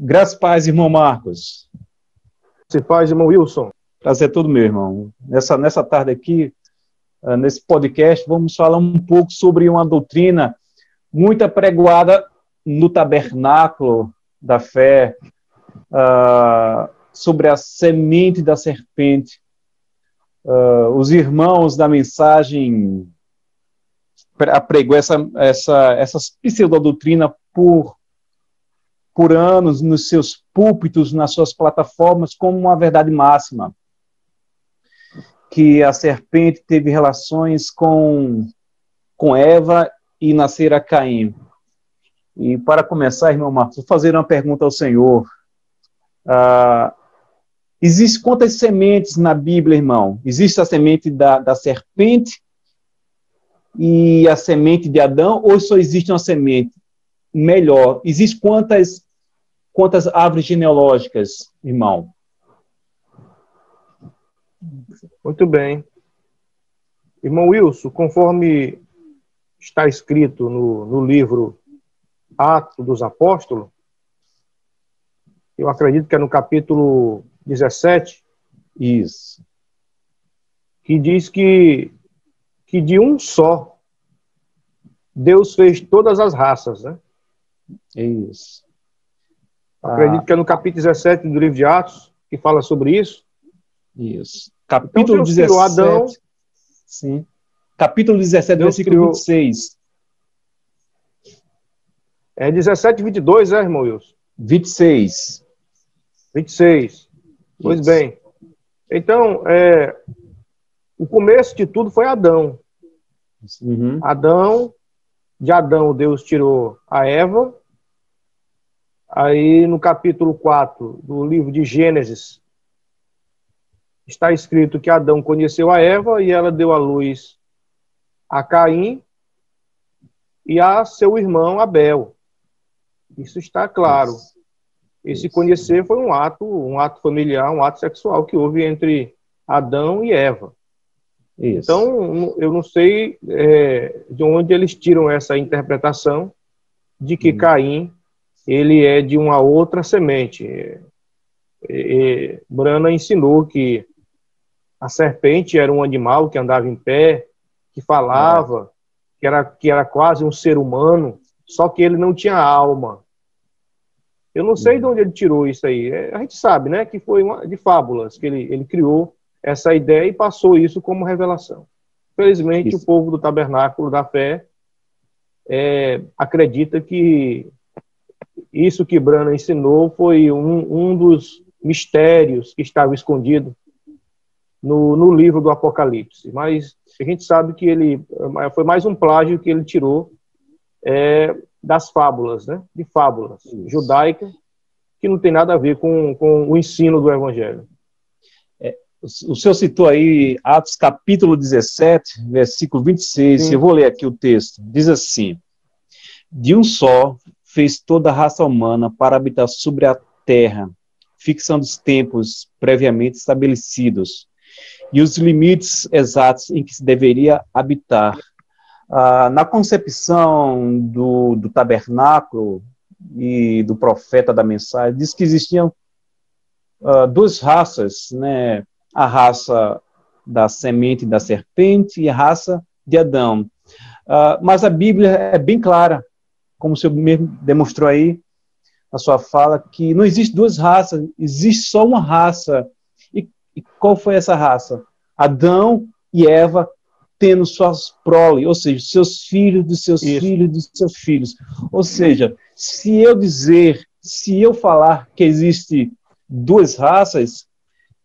Graças a paz, irmão Marcos. Se faz, irmão Wilson. Prazer todo meu, irmão. Nessa tarde aqui, nesse podcast, vamos falar um pouco sobre uma doutrina muito apregoada no tabernáculo da fé, sobre a semente da serpente. Os irmãos da mensagem apregou essa pseudodoutrina por anos nos seus púlpitos, nas suas plataformas, como uma verdade máxima, que a serpente teve relações com Eva e nascera Caim. E para começar, irmão Marcos, vou fazer uma pergunta ao Senhor. Existe quantas sementes na Bíblia, irmão? Existe a semente da serpente e a semente de Adão, ou só existe uma semente? Melhor, existe quantas árvores genealógicas, irmão? Muito bem. Irmão Wilson, conforme está escrito no livro Atos dos Apóstolos, eu acredito que é no capítulo 17, Isso. que diz que de um só Deus fez todas as raças, né? Isso. Acredito que é no capítulo 17 do livro de Atos, que fala sobre isso. Isso. Capítulo Deus 17. Criou Adão. Sim. Capítulo 17, Deus versículo criou... 26. É 17 e 22, irmão Wilson? 26. 26. Pois Isso. bem. Então, o começo de tudo foi Adão. Uhum. De Adão, Deus tirou a Eva. Aí, no capítulo 4 do livro de Gênesis, está escrito que Adão conheceu a Eva e ela deu à luz a Caim e a seu irmão Abel. Isso está claro. Esse conhecer foi um ato familiar, um ato sexual que houve entre Adão e Eva. Isso. Então, eu não sei de onde eles tiram essa interpretação de que Caim ele é de uma outra semente. Brana ensinou que a serpente era um animal que andava em pé, que falava, que era quase um ser humano, só que ele não tinha alma. Eu não sei de onde ele tirou isso aí. A gente sabe, né, que foi de fábulas que ele criou essa ideia e passou isso como revelação. Felizmente, o povo do tabernáculo da fé acredita que isso que Brana ensinou foi um dos mistérios que estava escondido no livro do Apocalipse. Mas a gente sabe que foi mais um plágio que ele tirou das fábulas, né? De fábulas judaicas, que não tem nada a ver com o ensino do Evangelho. O senhor citou aí Atos capítulo 17, versículo 26. Sim. Eu vou ler aqui o texto. Diz assim: de um só fez toda a raça humana para habitar sobre a terra, fixando os tempos previamente estabelecidos e os limites exatos em que se deveria habitar. Na concepção do tabernáculo e do profeta da mensagem, diz que existiam duas raças, né? A raça da semente da serpente e a raça de Adão. Mas a Bíblia é bem clara, como o senhor mesmo demonstrou aí na sua fala, que não existe duas raças, existe só uma raça. E qual foi essa raça? Adão e Eva tendo suas prole, ou seja, seus filhos dos seus filhos dos seus filhos. Ou seja, se eu falar que existe duas raças,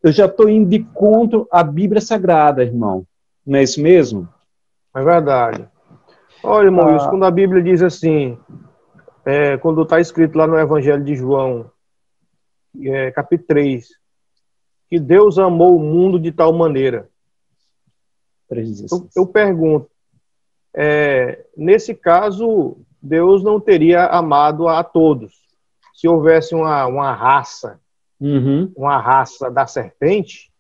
eu já estou indo de contra a Bíblia Sagrada, irmão. Não é isso mesmo? É verdade. Olha, irmão Wilson, quando a Bíblia diz assim, quando está escrito lá no Evangelho de João, capítulo 3, que Deus amou o mundo de tal maneira. Eu pergunto, nesse caso, Deus não teria amado a todos. Se houvesse uma raça, uma raça da serpente,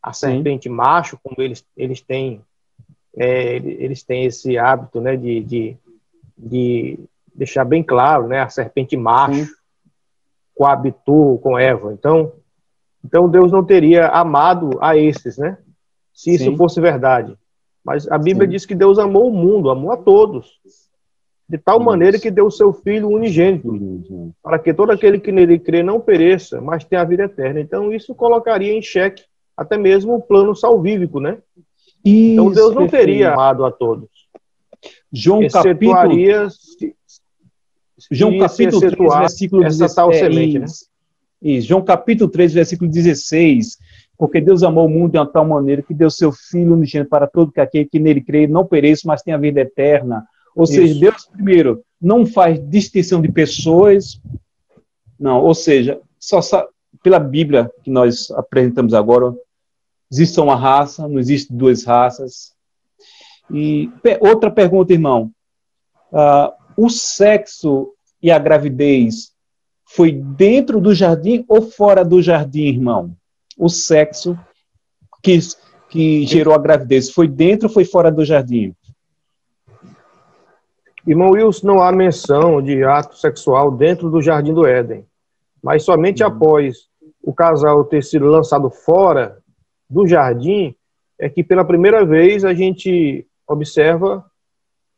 a serpente macho, como eles têm esse hábito, né, de deixar bem claro, né, a serpente macho, coabitou com Eva. Então Deus não teria amado a esses, né? Se isso fosse verdade. Mas a Bíblia diz que Deus amou o mundo, amou a todos, de tal maneira que deu o seu Filho unigênito, para que todo aquele que nele crê não pereça, mas tenha a vida eterna. Então isso colocaria em xeque até mesmo o plano salvífico, né? Então Deus não teria amado a todos. João capítulo 3, versículo 16. Né? Isso, João capítulo 3, versículo 16. Porque Deus amou o mundo de tal maneira que deu seu Filho unigênito para todo aquele que nele crê, não pereça, mas tenha a vida eterna. Ou seja, Deus, primeiro, não faz distinção de pessoas, não, ou seja, só pela Bíblia que nós apresentamos agora, existe uma raça, não existe duas raças. E outra pergunta, irmão, o sexo e a gravidez foi dentro do jardim ou fora do jardim, irmão? O sexo que gerou a gravidez foi dentro ou foi fora do jardim? Irmão Wilson, não há menção de ato sexual dentro do Jardim do Éden, mas somente após o casal ter sido lançado fora do jardim é que pela primeira vez a gente observa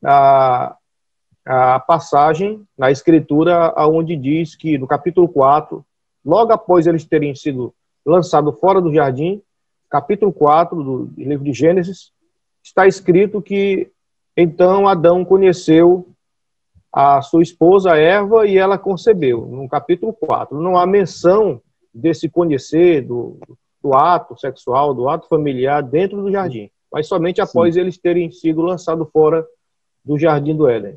a passagem na Escritura onde diz que no capítulo 4, logo após eles terem sido lançados fora do jardim, capítulo 4 do livro de Gênesis, está escrito que então Adão conheceu a sua esposa Eva e ela concebeu, no capítulo 4. Não há menção desse conhecer, do ato sexual, do ato familiar dentro do jardim, mas somente após eles terem sido lançados fora do Jardim do Éden.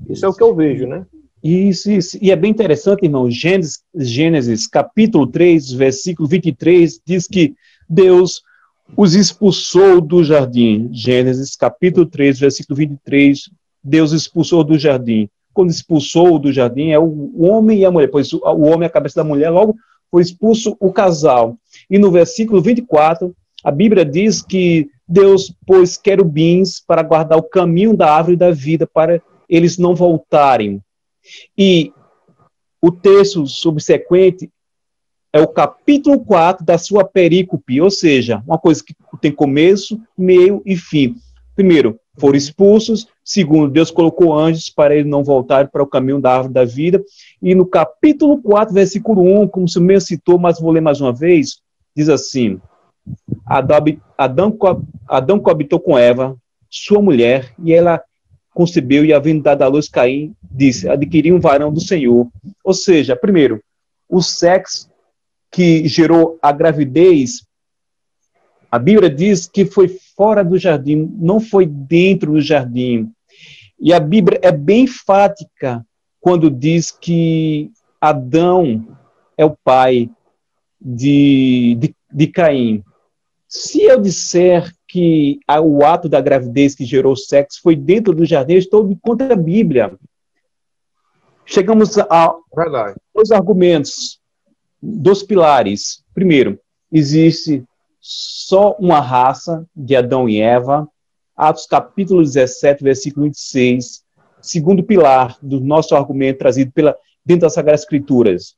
Isso é o que eu vejo, né? Isso. E é bem interessante, irmão. Gênesis capítulo 3, versículo 23, diz que Deus os expulsou do jardim. Gênesis capítulo 3, versículo 23, Deus expulsou do jardim. Quando expulsou do jardim é o homem e a mulher, pois o homem é a cabeça da mulher, logo foi expulso o casal. E no versículo 24, a Bíblia diz que Deus pôs querubins para guardar o caminho da árvore da vida, para eles não voltarem. E o texto subsequente é o capítulo 4 da sua perícope, ou seja, uma coisa que tem começo, meio e fim. Primeiro, foram expulsos. Segundo, Deus colocou anjos para eles não voltarem para o caminho da árvore da vida. E no capítulo 4, versículo 1, como o senhor mesmo citou, mas vou ler mais uma vez, diz assim: Adão coabitou com Eva, sua mulher, e ela concebeu, e havendo dado à luz Caim, disse: adquiri um varão do Senhor. Ou seja, primeiro, o sexo que gerou a gravidez, a Bíblia diz que foi fora do jardim, não foi dentro do jardim. E a Bíblia é bem enfática quando diz que Adão é o pai de Caim. Se eu disser que o ato da gravidez que gerou o sexo foi dentro do jardim, eu estou de contra a Bíblia. Chegamos a dois argumentos, dois pilares. Primeiro, existe só uma raça de Adão e Eva. Atos capítulo 17, versículo 26. Segundo pilar do nosso argumento trazido dentro das Sagradas Escrituras.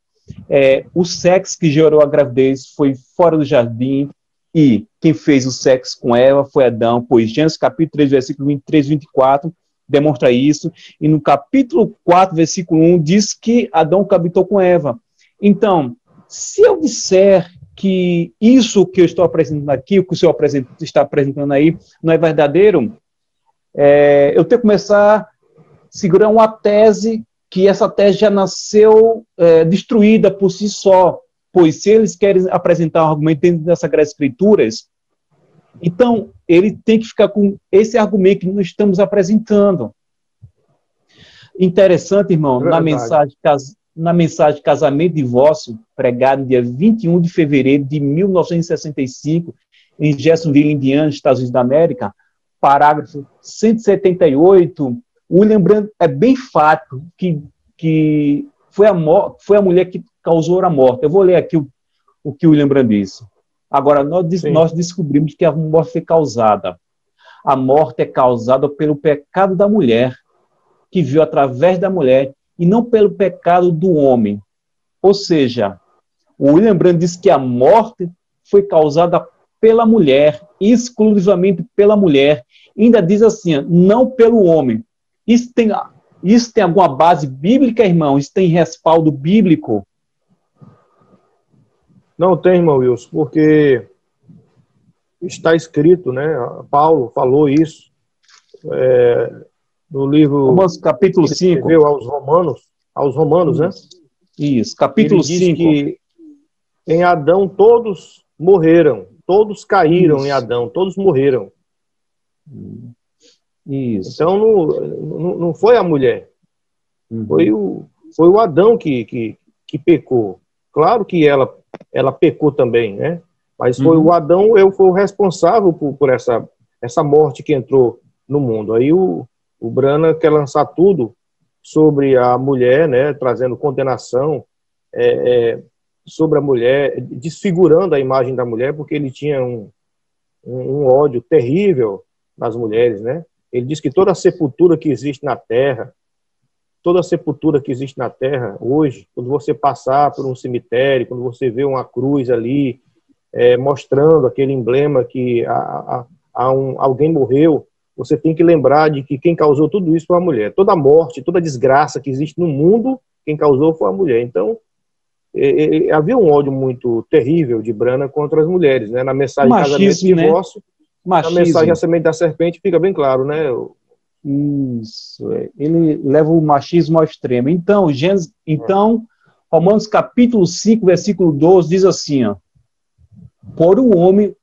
O sexo que gerou a gravidez foi fora do jardim, e quem fez o sexo com Eva foi Adão, pois Gênesis capítulo 3, versículo 23 e 24 demonstra isso, e no capítulo 4, versículo 1 diz que Adão coabitou com Eva. Então, se eu disser que isso que eu estou apresentando aqui, o que o senhor está apresentando aí, não é verdadeiro, eu tenho que começar a segurar uma tese, que essa tese já nasceu destruída por si só, pois se eles querem apresentar um argumento dentro das Sagradas Escrituras, então ele tem que ficar com esse argumento que nós estamos apresentando. Interessante, irmão, na mensagem Casamento e Divórcio, pregada no dia 21 de fevereiro de 1965, em Jacksonville, Indiana, Estados Unidos da América, parágrafo 178, William Branham é bem fato que foi a mulher que causou a morte. Eu vou ler aqui o que o William Branham disse. Agora, nós descobrimos que a morte foi causada. A morte é causada pelo pecado da mulher, que viu através da mulher, e não pelo pecado do homem. Ou seja, o William Branham diz que a morte foi causada pela mulher, exclusivamente pela mulher. Ainda diz assim, não pelo homem. Isso tem alguma base bíblica, irmão? Isso tem respaldo bíblico? Não tem, irmão Wilson, porque está escrito, né? Paulo falou isso no livro Romanos capítulo que ele 5. escreveu aos Romanos, né? Isso, capítulo Ele diz 5. que em Adão todos morreram, todos caíram Isso. em Adão, todos morreram. Isso. Então não foi a mulher, foi o Adão que pecou. Claro que ela pecou também, né? Mas foi o Adão, foi o responsável por essa morte que entrou no mundo. Aí o Branham quer lançar tudo sobre a mulher, né? Trazendo condenação sobre a mulher, desfigurando a imagem da mulher, porque ele tinha um ódio terrível nas mulheres, né? Ele diz que toda a sepultura que existe na terra, hoje, quando você passar por um cemitério, quando você vê uma cruz ali, mostrando aquele emblema que alguém morreu, você tem que lembrar de que quem causou tudo isso foi a mulher. Toda a morte, toda a desgraça que existe no mundo, quem causou foi a mulher. Então, havia um ódio muito terrível de Branham contra as mulheres, né? Na mensagem de casamento e divórcio, na mensagem A Semente da Serpente, fica bem claro, né? Isso, ele leva o machismo ao extremo. Então, Romanos capítulo 5, versículo 12, diz assim, ó, por o homem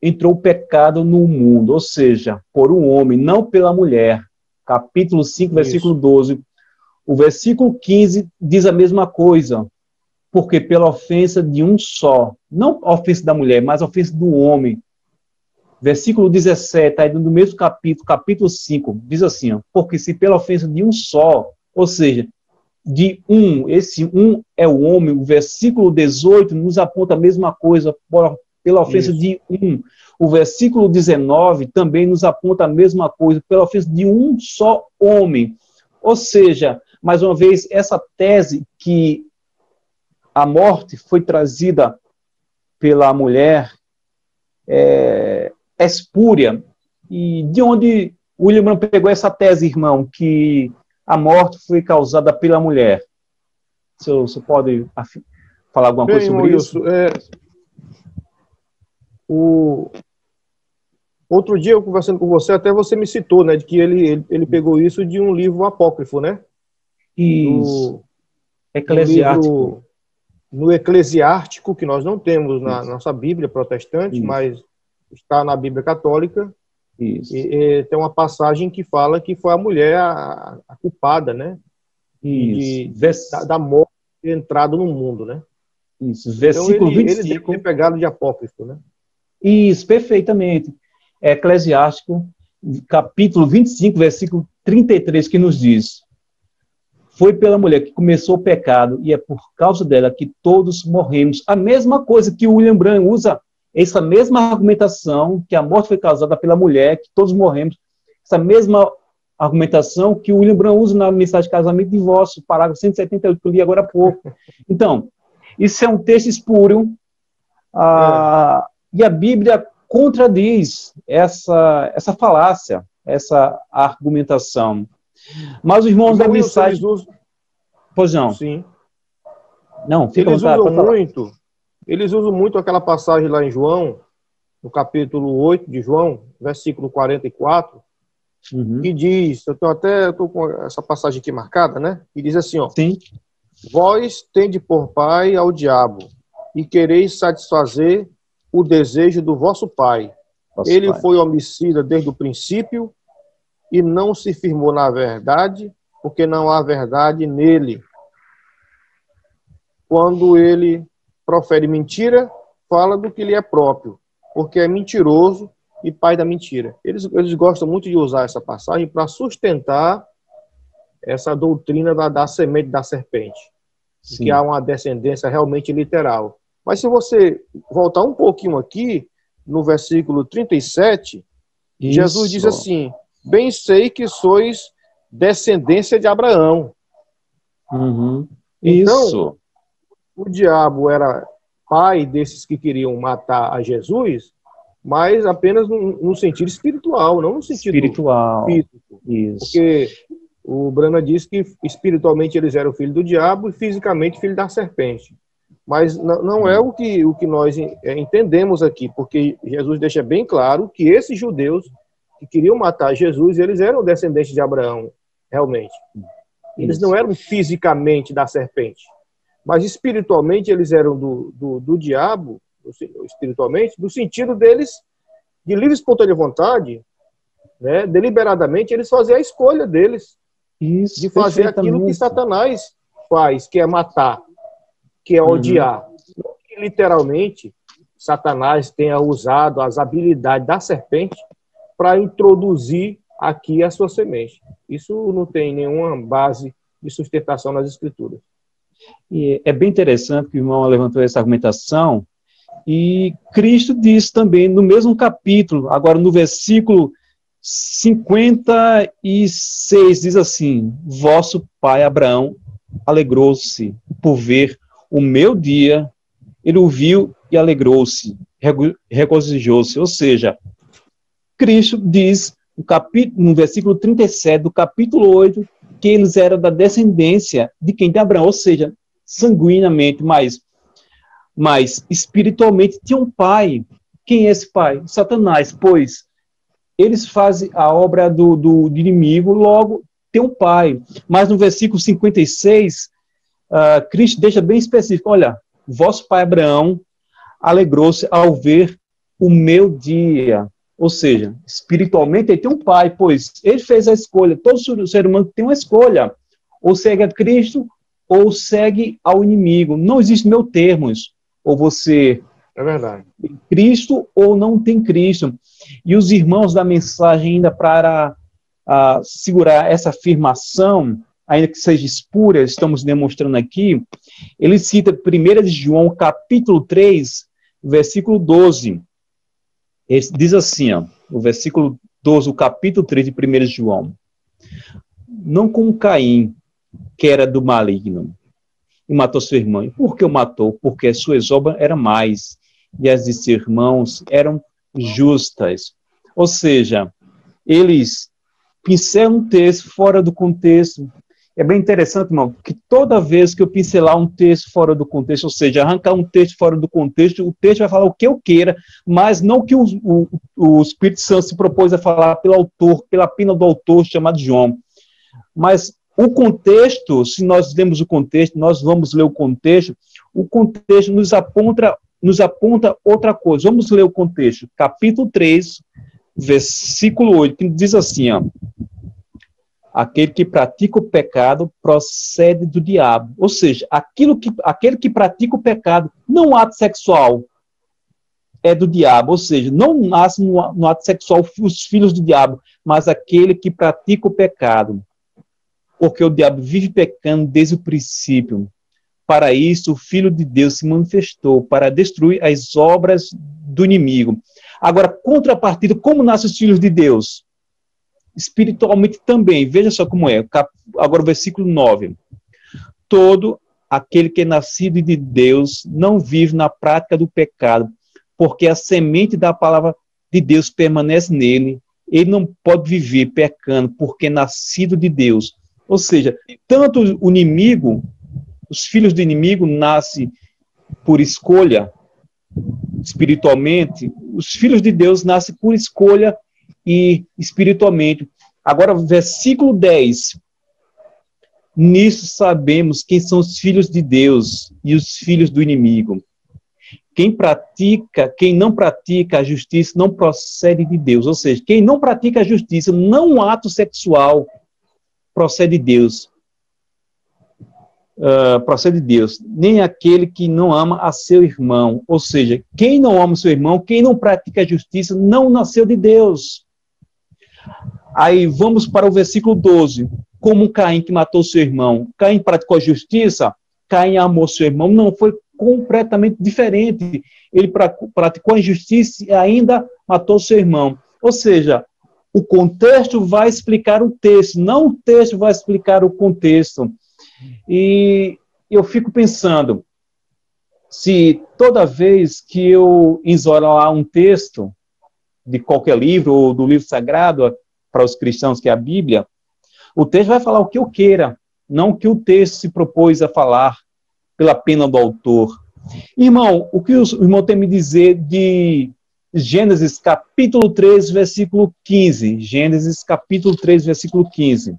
entrou o pecado no mundo, ou seja, por um homem, não pela mulher. Capítulo 5, versículo 12. O versículo 15 diz a mesma coisa, porque pela ofensa de um só, não a ofensa da mulher, mas a ofensa do homem. Versículo 17, aí do mesmo capítulo 5, diz assim, ó, porque se pela ofensa de um só, ou seja, de um, esse um é o homem, o versículo 18 nos aponta a mesma coisa, pela ofensa de um. O versículo 19 também nos aponta a mesma coisa, pela ofensa de um só homem. Ou seja, mais uma vez, essa tese que a morte foi trazida pela mulher é espúria. E de onde William Branham pegou essa tese, irmão, que a morte foi causada pela mulher? Você pode falar alguma coisa sobre isso? Outro dia, eu conversando com você, até você me citou, né, de que ele pegou isso de um livro apócrifo, né? Isso. Eclesiástico. No Eclesiástico, que nós não temos na nossa Bíblia protestante, mas está na Bíblia católica. Isso. E tem uma passagem que fala que foi a mulher a culpada, né? Da morte entrado no mundo, né? Isso. Versículo então, 25. Ele deve ter pegado de apócrifo, né? Isso, perfeitamente. Eclesiástico, capítulo 25, versículo 33, que nos diz: foi pela mulher que começou o pecado, e é por causa dela que todos morremos. A mesma coisa que o William Branham usa, essa mesma argumentação, que a morte foi causada pela mulher, que todos morremos, essa mesma argumentação que o William Branham usa na mensagem de casamento e divórcio, parágrafo 178, que eu li agora há pouco. Então, isso é um texto espúrio, e a Bíblia contradiz essa falácia, essa argumentação. Mas os irmãos da mensagem... Pois não. Sim. Não, fica à vontade. Eles usam muito aquela passagem lá em João, no capítulo 8 de João, versículo 44, que diz, eu estou com essa passagem aqui marcada, né? Que diz assim, ó. Sim. Vós tende por pai ao diabo, e quereis satisfazer o desejo do vosso pai. Ele foi homicida desde o princípio, e não se firmou na verdade, porque não há verdade nele. Quando ele profere mentira, fala do que lhe é próprio, porque é mentiroso e pai da mentira. Eles gostam muito de usar essa passagem para sustentar essa doutrina da semente da serpente, que há uma descendência realmente literal. Mas se você voltar um pouquinho aqui, no versículo 37, Jesus diz assim: bem sei que sois descendência de Abraão. Então, o diabo era pai desses que queriam matar a Jesus, mas apenas no sentido espiritual, não no sentido espiritual. físico. Isso. Porque o Brana diz que espiritualmente eles eram filho do diabo e fisicamente filho da serpente. Mas não é o que nós entendemos aqui, porque Jesus deixa bem claro que esses judeus que queriam matar Jesus, eles eram descendentes de Abraão, realmente. Eles não eram fisicamente da serpente, mas espiritualmente eles eram do diabo, espiritualmente, no sentido deles, de livre e espontânea vontade, né, deliberadamente, eles faziam a escolha deles de fazer aquilo que Satanás faz, que é matar, que é odiar. Não que, literalmente, Satanás tenha usado as habilidades da serpente para introduzir aqui a sua semente. Isso não tem nenhuma base de sustentação nas Escrituras. E é bem interessante que o irmão levantou essa argumentação, e Cristo diz também no mesmo capítulo, agora no versículo 56, diz assim: vosso pai Abraão alegrou-se por ver o meu dia, ele o viu e alegrou-se, regozijou-se. Ou seja, Cristo diz no versículo 37 do capítulo 8 que eles eram da descendência de quem? De Abraão, ou seja, sanguineamente, mas espiritualmente tinha um pai. Quem é esse pai? Satanás, pois eles fazem a obra do inimigo, logo tem um pai. Mas no versículo 56, Cristo deixa bem específico: olha, vosso pai Abraão alegrou-se ao ver o meu dia. Ou seja, espiritualmente ele tem um pai, pois ele fez a escolha. Todo ser humano tem uma escolha: ou segue a Cristo ou segue ao inimigo. Não existe meio termos. Ou você tem Cristo ou não tem Cristo. E os irmãos da mensagem, ainda para segurar essa afirmação, ainda que seja espúria, estamos demonstrando aqui, ele cita 1 de João, capítulo 3, versículo 12. Ele diz assim, o versículo 12, o capítulo 3 de 1 de João: não como Caim, que era do maligno, e matou seu irmão. E por que o matou? Porque as suas obras eram mais, e as de seus irmãos eram justas. Ou seja, eles pincelam um texto fora do contexto. É bem interessante, irmão, que toda vez que eu pincelar um texto fora do contexto, ou seja, arrancar um texto fora do contexto, o texto vai falar o que eu queira, mas não o que o Espírito Santo se propôs a falar pelo autor, pela pena do autor chamado João. Mas o contexto, se nós lemos o contexto, nós vamos ler o contexto nos aponta outra coisa. Vamos ler o contexto. Capítulo 3, versículo 8, que diz assim, aquele que pratica o pecado procede do diabo. Ou seja, aquele que pratica o pecado, não o ato sexual, é do diabo. Ou seja, não nasce no ato sexual os filhos do diabo, mas aquele que pratica o pecado. Porque o diabo vive pecando desde o princípio. Para isso, o Filho de Deus se manifestou, para destruir as obras do inimigo. Agora, contrapartida, como nascem os filhos de Deus? Espiritualmente também. Veja só como é. Agora o versículo 9. Todo aquele que é nascido de Deus não vive na prática do pecado, porque a semente da palavra de Deus permanece nele. Ele não pode viver pecando, porque é nascido de Deus. Ou seja, tanto o inimigo, os filhos do inimigo nascem por escolha, espiritualmente, os filhos de Deus nascem por escolha e espiritualmente. Agora, versículo 10. Nisso sabemos quem são os filhos de Deus e os filhos do inimigo. Quem não pratica a justiça não procede de Deus. Ou seja, quem não pratica a justiça, não um ato sexual, procede de Deus. Procede de Deus. Nem aquele que não ama a seu irmão. Ou seja, quem não ama o seu irmão, quem não pratica a justiça, não nasceu de Deus. Aí vamos para o versículo 12. Como Caim que matou seu irmão. Caim praticou a justiça, Caim amou seu irmão. Não, foi completamente diferente. Ele praticou a injustiça e ainda matou seu irmão. Ou seja, o contexto vai explicar o texto, não o texto vai explicar o contexto. E eu fico pensando, se toda vez que eu isolar um texto de qualquer livro, ou do livro sagrado, para os cristãos, que é a Bíblia, o texto vai falar o que eu queira, não o que o texto se propôs a falar pela pena do autor. Irmão, o que o irmão tem a me dizer de Gênesis capítulo 3, versículo 15? Gênesis capítulo 3, versículo 15.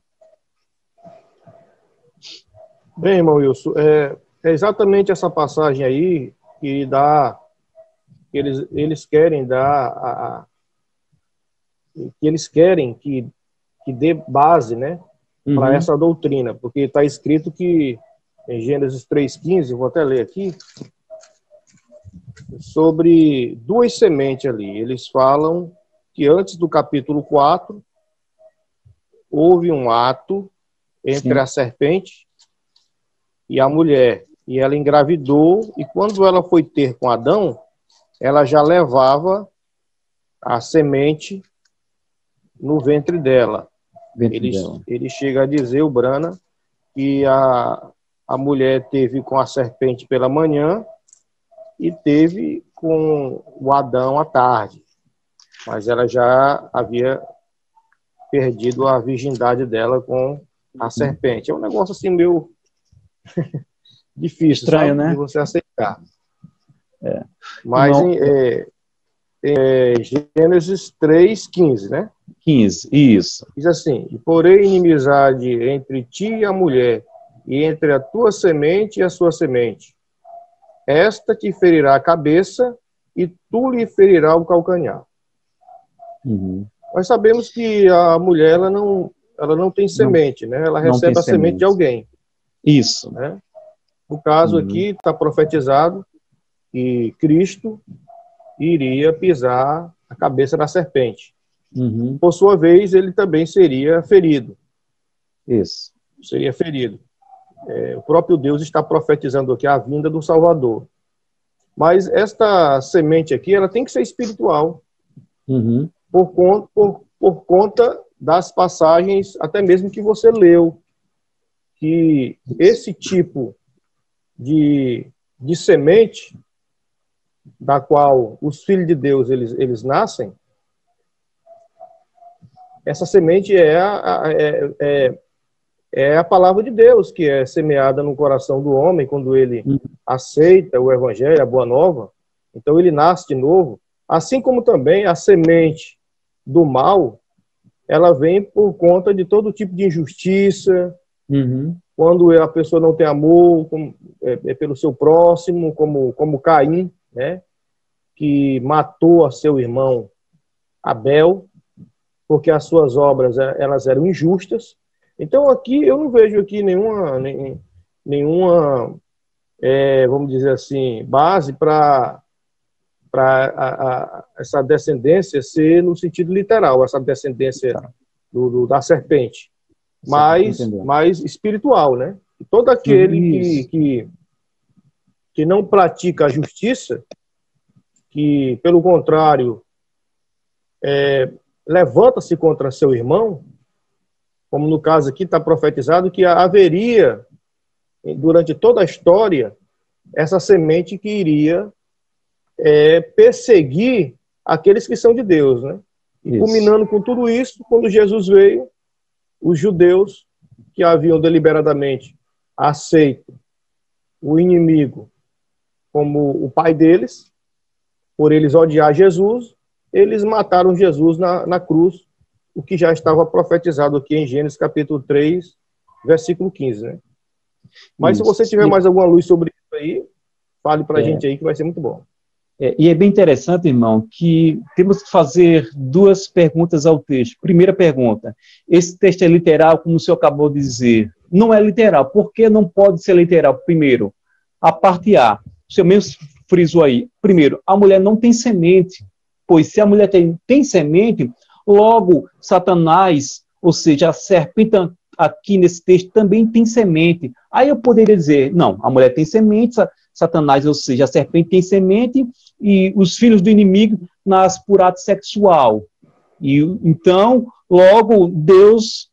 Bem, irmão Wilson, é exatamente essa passagem aí que dá, eles querem dar, que eles querem que dê base, né, para essa doutrina, porque está escrito que em Gênesis 3,15, vou até ler aqui, sobre duas sementes ali. Eles falam que antes do capítulo 4, houve um ato entre a serpente e a mulher, e ela engravidou, e quando ela foi ter com Adão, ela já levava a semente no ventre dela. Ele chega a dizer, o Brana, que a mulher teve com a serpente pela manhã e teve com o Adão à tarde, mas ela já havia perdido a virgindade dela com a serpente. É um negócio assim meio difícil, estranho, sabe? né? De você aceitar. É. Mas Não, Gênesis 3,15, né? 15, isso. Diz assim: e porém inimizade entre ti e a mulher, e entre a tua semente e a sua semente. Esta te ferirá a cabeça, e tu lhe ferirá o calcanhar. Nós sabemos que a mulher ela não tem semente, né? Ela recebe a semente de alguém. Isso. Né? No caso aqui, está profetizado que Cristo iria pisar a cabeça da serpente. Por sua vez, ele também seria ferido. Isso. Seria ferido. O próprio Deus está profetizando aqui a vinda do Salvador. Mas esta semente aqui, ela tem que ser espiritual. Por conta das passagens, até mesmo que você leu, que esse tipo de semente, da qual os filhos de Deus eles nascem, essa semente é a palavra de Deus que é semeada no coração do homem quando ele aceita o evangelho, a boa nova. Então ele nasce de novo. Assim como também a semente do mal, ela vem por conta de todo tipo de injustiça, quando a pessoa não tem amor pelo seu próximo, como Caim, né, que matou a seu irmão Abel, porque as suas obras elas eram injustas. Então aqui eu não vejo aqui nenhuma vamos dizer assim, base para essa descendência ser no sentido literal, essa descendência da serpente, mas espiritual, né? Todo aquele que não pratica a justiça, que pelo contrário levanta-se contra seu irmão, como no caso aqui está profetizado que haveria, durante toda a história, essa semente que iria perseguir aqueles que são de Deus, né? E culminando com tudo isso, quando Jesus veio, os judeus que haviam deliberadamente aceito o inimigo como o pai deles, por eles odiar Jesus, eles mataram Jesus na cruz, o que já estava profetizado aqui em Gênesis capítulo 3, versículo 15, né? Mas se você tiver mais alguma luz sobre isso aí, fale para a gente aí que vai ser muito bom. E é bem interessante, irmão, que temos que fazer duas perguntas ao texto. Primeira pergunta, esse texto é literal, como o senhor acabou de dizer? Não é literal. Por que não pode ser literal? Primeiro, a parte A, o senhor mesmo frisou aí. Primeiro, a mulher não tem semente, pois se a mulher tem semente, logo Satanás, ou seja, a serpente aqui nesse texto também tem semente. Aí eu poderia dizer, não, a mulher tem semente, Satanás, ou seja, a serpente tem semente, e os filhos do inimigo nascem por ato sexual. E então, logo, Deus,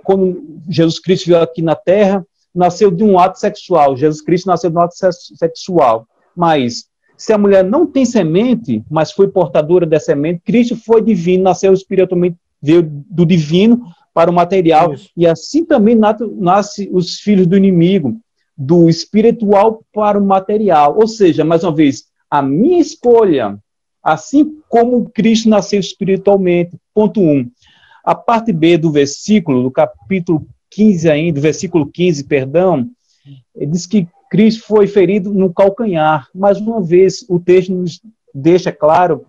quando Jesus Cristo veio aqui na Terra, nasceu de um ato sexual. Jesus Cristo nasceu de um ato sexual. Mas, se a mulher não tem semente, mas foi portadora da semente, Cristo foi divino, nasceu espiritualmente, veio do divino para o material. Isso. E assim também nasce os filhos do inimigo, do espiritual para o material. Ou seja, mais uma vez, a minha escolha, assim como Cristo nasceu espiritualmente. Ponto 1. A parte B do versículo, do capítulo 15 ainda, do versículo 15, perdão, diz que Cristo foi ferido no calcanhar. Mais uma vez, o texto nos deixa claro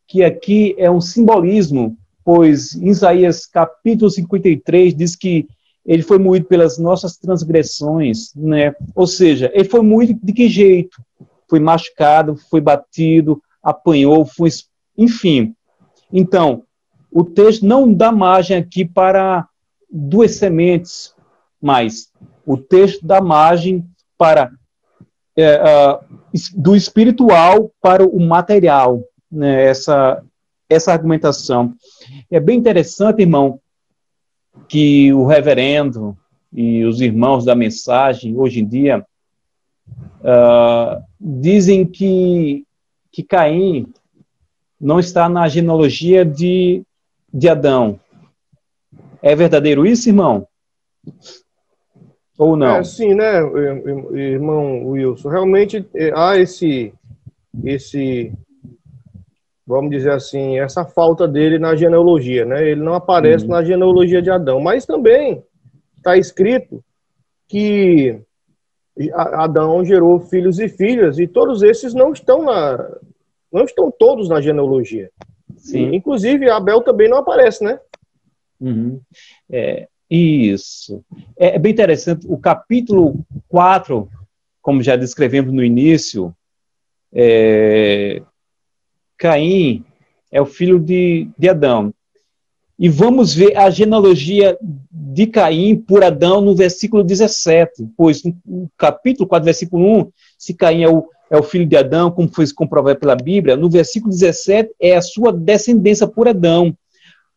que aqui é um simbolismo, pois em Isaías capítulo 53 diz que ele foi moído pelas nossas transgressões, né? Ou seja, ele foi moído de que jeito? Foi machucado, foi batido, apanhou, foi... enfim. Então, o texto não dá margem aqui para duas sementes, mas o texto dá margem para do espiritual para o material, né? Essa argumentação. É bem interessante, irmão, que o reverendo e os irmãos da mensagem, hoje em dia, dizem que Caim não está na genealogia de Adão. É verdadeiro isso, irmão? Ou não? Sim, né, irmão Wilson? Realmente há esse, vamos dizer assim, essa falta dele na genealogia, né? Ele não aparece na genealogia de Adão. Mas também está escrito que Adão gerou filhos e filhas, e todos esses não estão todos na genealogia. Sim. Inclusive, Abel também não aparece, né? Isso. É bem interessante. O capítulo 4, como já descrevemos no início, Caim é o filho de Adão. E vamos ver a genealogia de Caim por Adão no versículo 17. Pois no capítulo 4, versículo 1, se Caim é o filho de Adão, como foi comprovado pela Bíblia, no versículo 17 é a sua descendência por Adão.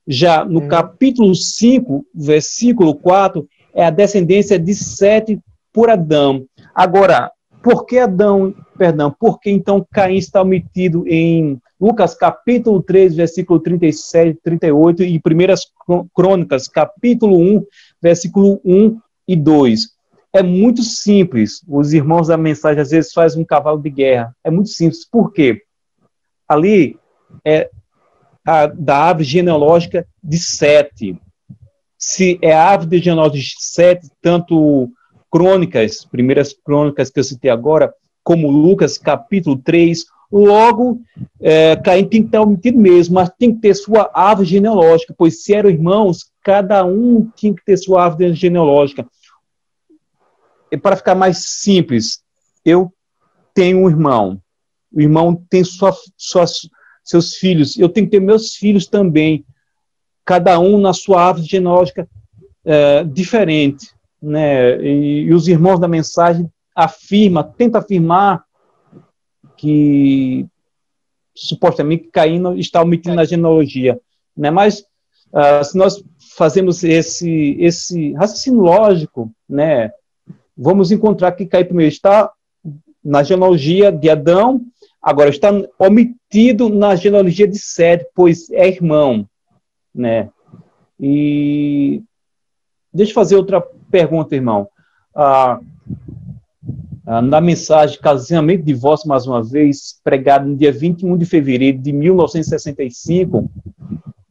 Já no capítulo 5, versículo 4, é a descendência de Sete por Adão. Agora, por que então Caim está omitido em Lucas capítulo 3, versículo 37, 38 e 1 Crônicas, capítulo 1, versículo 1 e 2? É muito simples. Os irmãos da mensagem às vezes fazem um cavalo de guerra. É muito simples. Por quê? Ali é da árvore genealógica de Sete. Se é a árvore genealógica de Sete, tanto Crônicas, primeiras Crônicas que eu citei agora, como Lucas, capítulo 3, logo, Caim tem que estar omitido mesmo, mas tem que ter sua árvore genealógica, pois se eram irmãos, cada um tinha que ter sua árvore genealógica. E para ficar mais simples, eu tenho um irmão, o irmão tem seus filhos, eu tenho que ter meus filhos também, cada um na sua árvore genealógica diferente, né? E os irmãos da mensagem tenta afirmar que supostamente Caim está omitido na genealogia, né? Mas se nós fazemos esse raciocínio lógico, né, vamos encontrar que Caim primeiro está na genealogia de Adão, agora está omitido na genealogia de Sete, pois é irmão, né? E deixa eu fazer outra pergunta, irmão. Na mensagem Casamento e Divórcio, mais uma vez, pregada no dia 21 de fevereiro de 1965,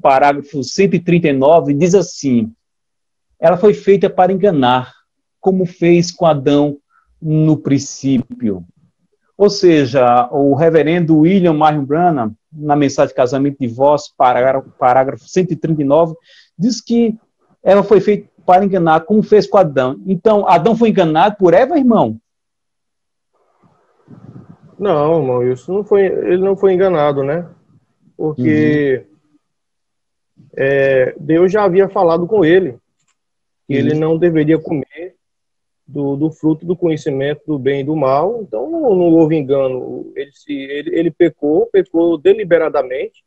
parágrafo 139, diz assim: ela foi feita para enganar, como fez com Adão no princípio. Ou seja, o reverendo William Marion Branham, na mensagem Casamento e Divórcio, parágrafo 139, diz que ela foi feita para enganar, como fez com Adão. Então, Adão foi enganado por Eva, irmão? Não, irmão, ele não foi enganado, né? Porque Deus já havia falado com ele que ele não deveria comer do fruto do conhecimento do bem e do mal. Então não houve engano. Ele pecou deliberadamente,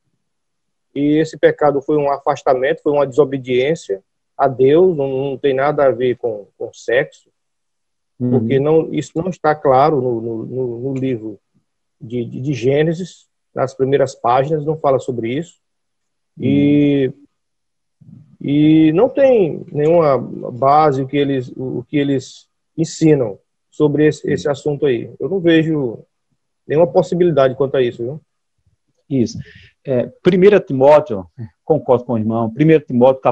e esse pecado foi um afastamento, foi uma desobediência a Deus, não tem nada a ver com sexo. porque isso não está claro no livro de Gênesis, nas primeiras páginas, não fala sobre isso. E não tem nenhuma base o que eles ensinam sobre esse assunto aí. Eu não vejo nenhuma possibilidade quanto a isso, viu? Isso. 1 Timóteo, concordo com o irmão, 1 Timóteo,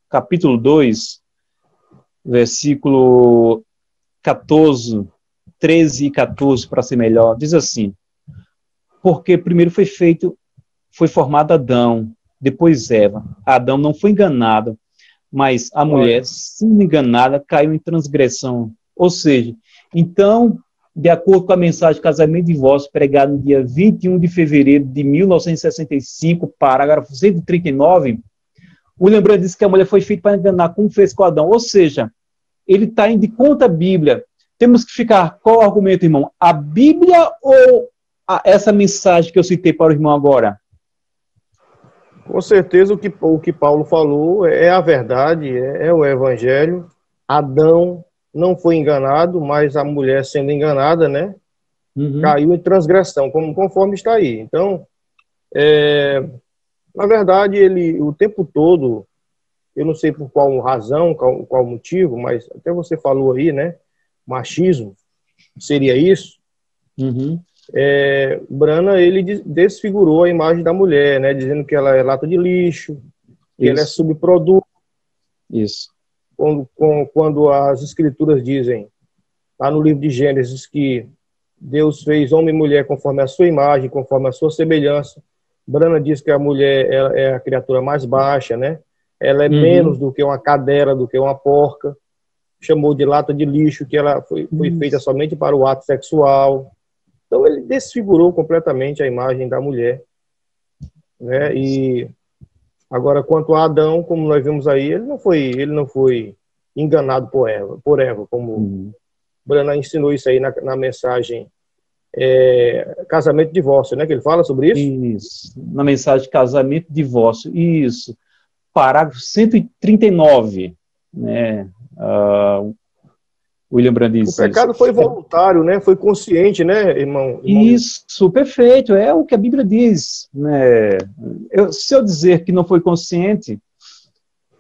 capítulo 2, versículo 14, 13 e 14, para ser melhor, diz assim: porque primeiro foi formado Adão, depois Eva. Adão não foi enganado, mas a mulher, sendo enganada, caiu em transgressão. Ou seja, então, de acordo com a mensagem Casamento e Divórcio, pregada no dia 21 de fevereiro de 1965, parágrafo 139, William Branham disse que a mulher foi feita para enganar, como fez com Adão. Ou seja, ele está indo de contra a Bíblia. Temos que ficar, qual o argumento, irmão? A Bíblia ou essa mensagem que eu citei para o irmão agora? Com certeza o que Paulo falou é a verdade, é o Evangelho. Adão não foi enganado, mas a mulher sendo enganada, né, caiu em transgressão, conforme está aí. Então, na verdade, ele o tempo todo, eu não sei por qual razão, qual motivo, mas até você falou aí, né, machismo, seria isso? Brana, ele desfigurou a imagem da mulher, né, dizendo que ela é lata de lixo, que ela é subproduto. Isso. Quando as escrituras dizem, lá no livro de Gênesis, que Deus fez homem e mulher conforme a sua imagem, conforme a sua semelhança, Brana diz que a mulher é a criatura mais baixa, né? Ela é menos do que uma cadela, do que uma porca. Chamou de lata de lixo, que ela foi feita somente para o ato sexual. Então ele desfigurou completamente a imagem da mulher, né? E agora, quanto a Adão, como nós vimos aí, ele não foi enganado por Eva, como Brana ensinou isso aí na mensagem Casamento e Divórcio, né? Que ele fala sobre isso? Isso, na mensagem Casamento e Divórcio, isso. Parágrafo 139, né? William Branham disse. O pecado foi voluntário, né? Foi consciente, né, irmão? Isso, perfeito, é o que a Bíblia diz, né? Se eu dizer que não foi consciente,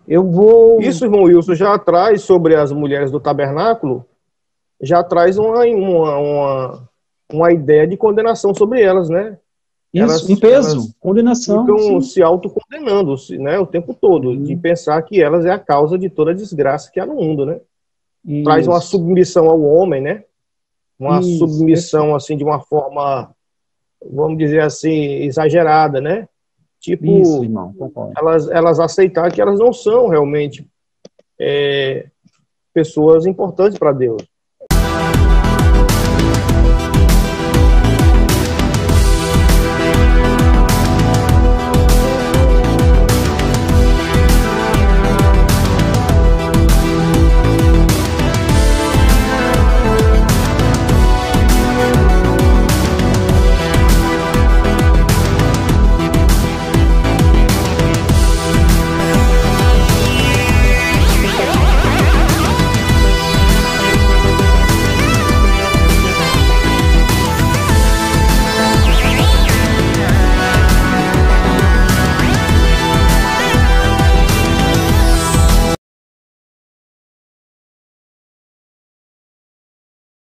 eu vou... Isso, irmão Wilson, já traz sobre as mulheres do tabernáculo, já traz uma ideia de condenação sobre elas, né? Isso, um peso, condenação. Ficam se autocondenando, né, o tempo todo, de pensar que elas é a causa de toda a desgraça que há no mundo, né? Isso. Traz uma submissão ao homem, né? Uma submissão, assim, de uma forma, vamos dizer assim, exagerada, né? Tipo, isso, irmão, concordo. Elas aceitar que elas não são realmente pessoas importantes para Deus.